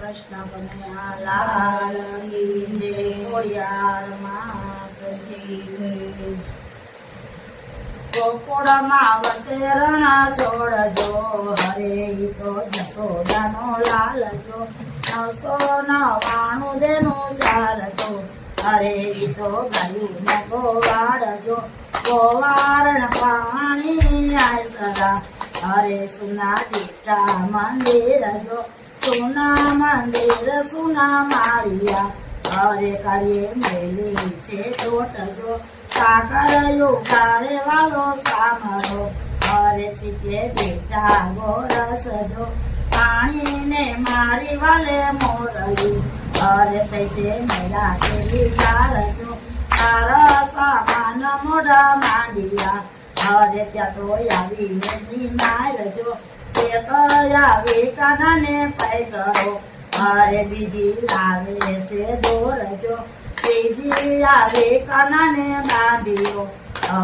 કૃષ્ણ કનૈયા લાલ કી જય ખોડિયાર માત કી જય ગોકુળમાં વસે રણ છોડજો હરે ઈ તો જશોદાનો લાલ જો 999 દેનું ચાલજો હરે ઈ તો ગાયું ને ગોવાળજો ગોવારણ પાણી આય સદા હરે સુના દીટા મંદિર જો સુના મંદિર સુના માળિયા હરે કાળીએ મેલી છે ટોટજો સાકર યુગાડે વાલો સામરો હરે છીકે બેટા ગોરસ જો પાણીને મારી વાલે મોરલી હરે તૈસે મેળા કેલી લારજો તારા સામાન મોઢા માંડિયા હરે ત્યાં તો આવી વેદી નારજો એક આવી કાનાને પૈ કરો હરે બીજી લાવે છે દોરજો ત્રીજી આવે કાનાને બાંધ્યો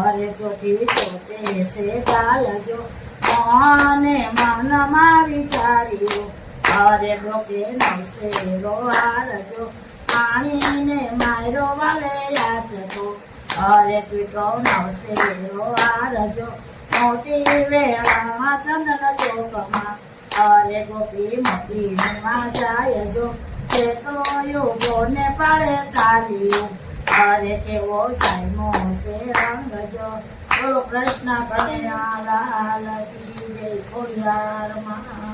હરે ચોથી ચોટે છે ગાલજો મોહને મનમાં વિચાર્યો હરે ડોકે નવસેરો હારજો પાણીને માયરો વાલે યાચકો હરે પીટો નવસેરો હારજો મોતી વેળામાં ચંદન ચોકમાં હરે ગોપી મોતી માં જાયજો તે તો યોગો ને પાડે તાલીઓ હરે કેવો જાયમો છે રંગજો બોલો કૃષ્ણ કનૈયા લાલ કી જય ખોડિયાર માં।